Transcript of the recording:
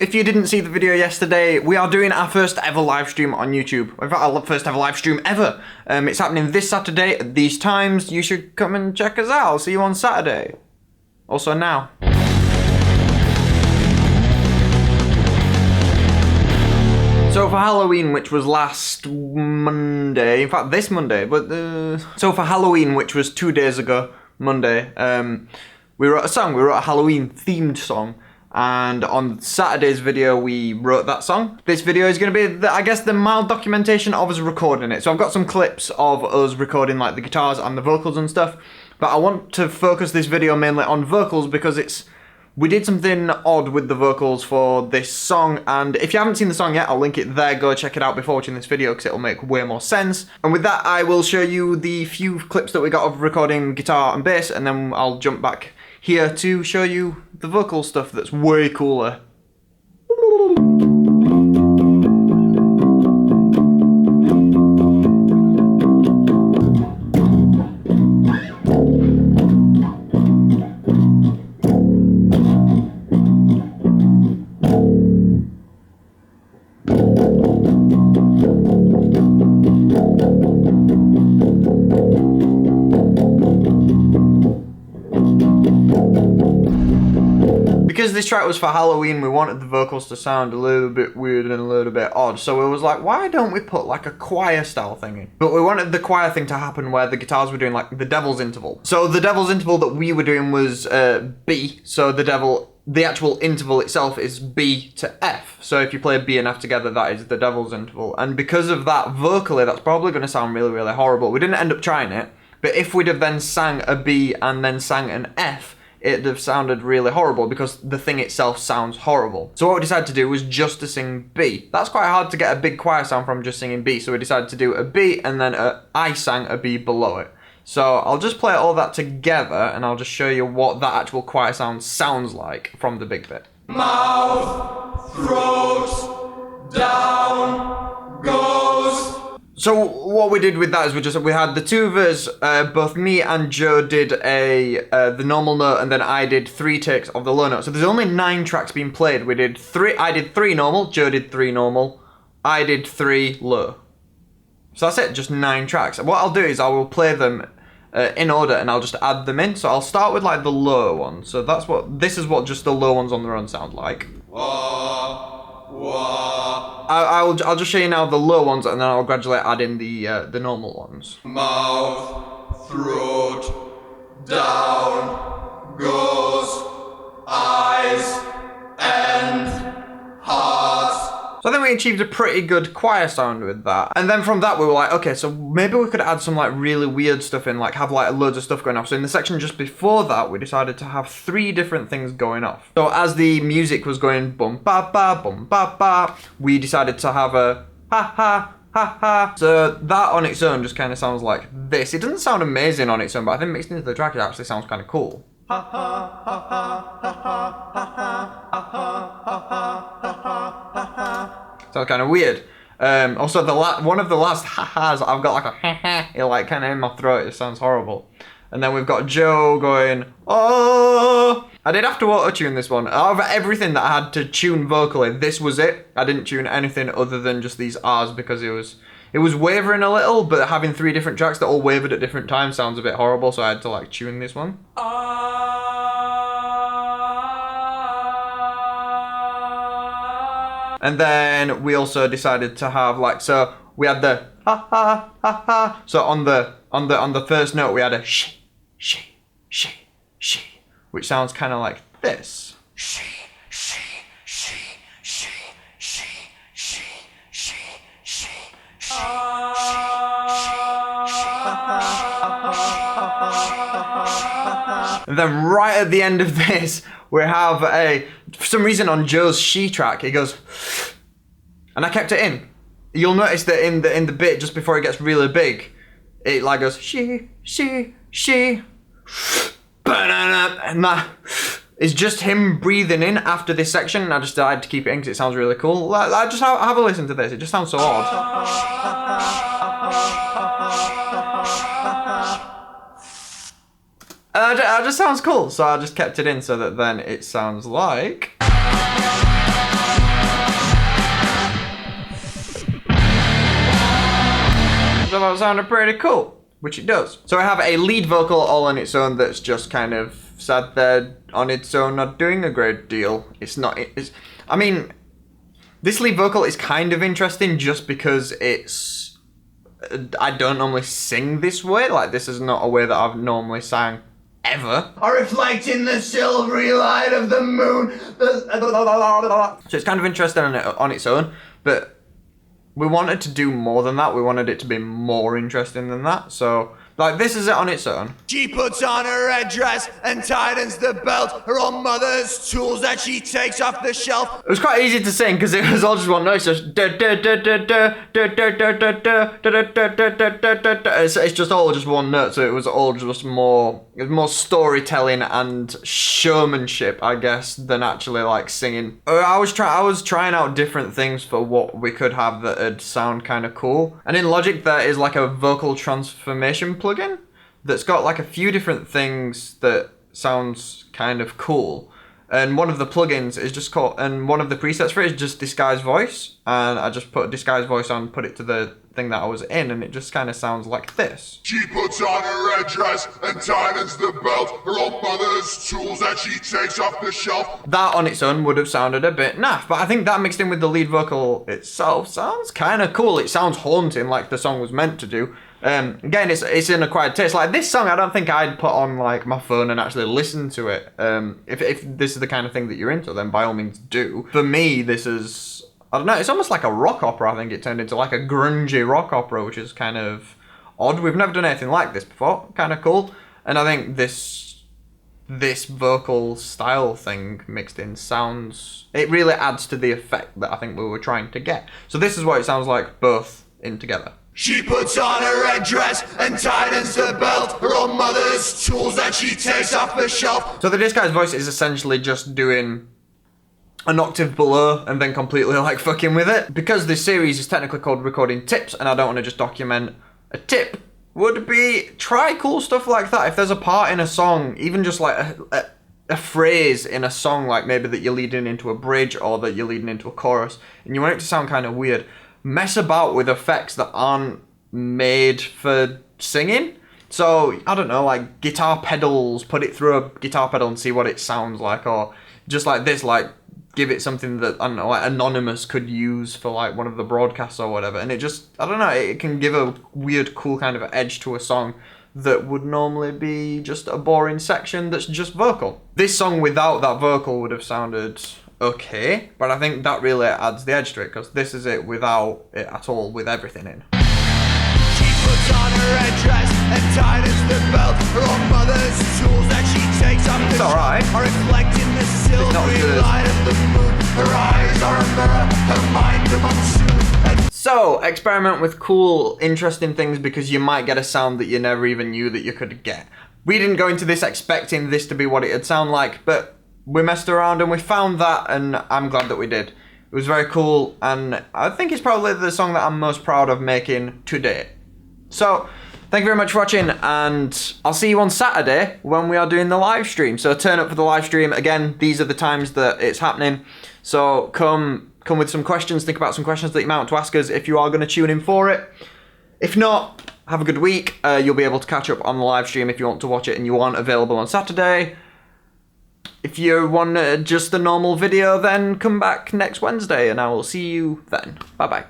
If you didn't see the video yesterday, we are doing our first ever live stream on YouTube. In fact, our first ever live stream ever. It's happening this Saturday at these times. You should come and check us out. I'll see you on Saturday. Also now. So for Halloween, which was last Monday, in fact this Monday, so for Halloween, which was 2 days ago, Monday, we wrote a song. We wrote a Halloween themed song. And on Saturday's video, we wrote that song. This video is going to be, I guess, the mild documentation of us recording it. So I've got some clips of us recording like the guitars and the vocals and stuff. But I want to focus this video mainly on vocals because we did something odd with the vocals for this song. And if you haven't seen the song yet, I'll link it there. Go check it out before watching this video because it'll make way more sense. And with that, I will show you the few clips that we got of recording guitar and bass. And then I'll jump back here to show you the vocal stuff that's way cooler. Because this track was for Halloween, we wanted the vocals to sound a little bit weird and a little bit odd. So we was like, why don't we put like a choir style thing in? But we wanted the choir thing to happen where the guitars were doing like the devil's interval. So the devil's interval that we were doing was B. So the actual interval itself is B to F. So if you play B and F together, that is the devil's interval. And because of that, vocally, that's probably going to sound really, really horrible. We didn't end up trying it. But if we'd have then sang a B and then sang an F, it'd have sounded really horrible because the thing itself sounds horrible. So what we decided to do was just to sing B. That's quite hard to get a big choir sound from just singing B. So we decided to do a B and then I sang a B below it. So I'll just play all that together and I'll just show you what that actual choir sound sounds like from the big bit. Mouth, throat, down, goes. So what we did with that is we had the two of us, both me and Joe did the normal note and then I did 3 takes of the low note. So there's only 9 tracks being played. I did 3 normal, Joe did 3 normal, I did 3 low. So that's it, just 9 tracks. What I'll do is I will play them in order and I'll just add them in. So I'll start with like the low ones. So this is what just the low ones on their own sound like. I'll just show you now the low ones and then I'll gradually add in the normal ones. Mouth, throat, down, goes, eyes, and heart. So I think we achieved a pretty good choir sound with that. And then from that we were like, okay, so maybe we could add some like really weird stuff in, like have like loads of stuff going off. So in the section just before that, we decided to have 3 different things going off. So as the music was going bum ba ba, we decided to have a ha ha ha ha. So that on its own just kind of sounds like this. It doesn't sound amazing on its own, but I think mixed into the track it actually sounds kind of cool. Ha ha ha ha ha ha ha ha ha ha ha ha ha. Sounds kind of weird. Also, one of the last ha-has, I've got like a ha-ha, it like kind of in my throat, it sounds horrible. And then we've got Joe going, oh! I did have to auto-tune this one. Out of everything that I had to tune vocally, this was it. I didn't tune anything other than just these R's because it was wavering a little, but having 3 different tracks that all wavered at different times sounds a bit horrible, so I had to like tune this one. And then we also decided to have like, so we had the ha ha ha ha. So on the first note we had a she, which sounds kind of like this. And then right at the end of this, we have for some reason on Joe's she track, he goes, and I kept it in. You'll notice that in the bit just before it gets really big, it like goes she, and that is just him breathing in after this section. And I just decided to keep it in because it sounds really cool. I just have a listen to this. It just sounds so odd. And it just sounds cool, so I just kept it in so that then it sounds like... thought it sounded pretty cool, which it does. So I have a lead vocal all on its own that's just kind of sat there on its own, not doing a great deal. I mean, this lead vocal is kind of interesting just because I don't normally sing this way. Like, this is not a way that I've normally sang ever. I reflect in the silvery light of the moon. So it's kind of interesting on its own, but we wanted to do more than that. We wanted it to be more interesting than that. So, like, this is it on its own. She puts on her red dress and tightens the belt. Her old mother's tools that she takes off the shelf. It was quite easy to sing because it was all just one note. It's just all just one note. So it was all just more. It was more storytelling and showmanship, I guess, than actually like singing. I was trying out different things for what we could have that'd sound kind of cool. And in Logic, there is like a vocal transformation plugin that's got like a few different things that sounds kind of cool, and one of the plugins is just called, and one of the presets for it is just disguise voice, and I just put disguise voice on, put it to the thing that I was in, and it just kind of sounds like this. She puts on her red dress and tightens the belt. Her old mother's tools that she takes off the shelf. That on its own would have sounded a bit naff, but I think that mixed in with the lead vocal itself sounds kind of cool. It sounds haunting, like the song was meant to do. Again, it's an acquired taste. Like, this song, I don't think I'd put on like my phone and actually listen to it. If this is the kind of thing that you're into, then by all means do. For me, this is, I don't know, it's almost like a rock opera. I think it turned into like a grungy rock opera, which is kind of odd. We've never done anything like this before. Kind of cool. And I think this vocal style thing mixed in sounds, it really adds to the effect that I think we were trying to get. So this is what it sounds like both in together. She puts on her red dress and tightens the belt. Her old mother's tools that she takes off the shelf. So the disguise voice is essentially just doing an octave below and then completely like fucking with it. Because this series is technically called Recording Tips and I don't want to just document a tip, would be try cool stuff like that. If there's a part in a song, even just like a phrase in a song, like maybe that you're leading into a bridge or that you're leading into a chorus, and you want it to sound kind of weird, mess about with effects that aren't made for singing. So, I don't know, like guitar pedals, put it through a guitar pedal and see what it sounds like, or just like this, like give it something that, I don't know, like Anonymous could use for like one of the broadcasts or whatever, and it just, I don't know, it can give a weird, cool kind of edge to a song that would normally be just a boring section that's just vocal. This song without that vocal would have sounded okay, but I think that really adds the edge to it, because this is it without it at all, with everything in. She puts on her red dress and tightens the belt. Her old mother's tools that she takes off the It's alright. are reflecting the silvery light of the moon. Her eyes are a mirror, her mind a monsoon. So, experiment with cool, interesting things because you might get a sound that you never even knew that you could get. We didn't go into this expecting this to be what it'd sound like, but we messed around and we found that, and I'm glad that we did. It was very cool, and I think it's probably the song that I'm most proud of making to date. So, thank you very much for watching, and I'll see you on Saturday when we are doing the live stream. So turn up for the live stream. Again, these are the times that it's happening. So come with some questions, think about some questions that you might want to ask us if you are going to tune in for it. If not, have a good week. You'll be able to catch up on the live stream if you want to watch it and you aren't available on Saturday. If you want just a normal video, then come back next Wednesday and I will see you then. Bye bye.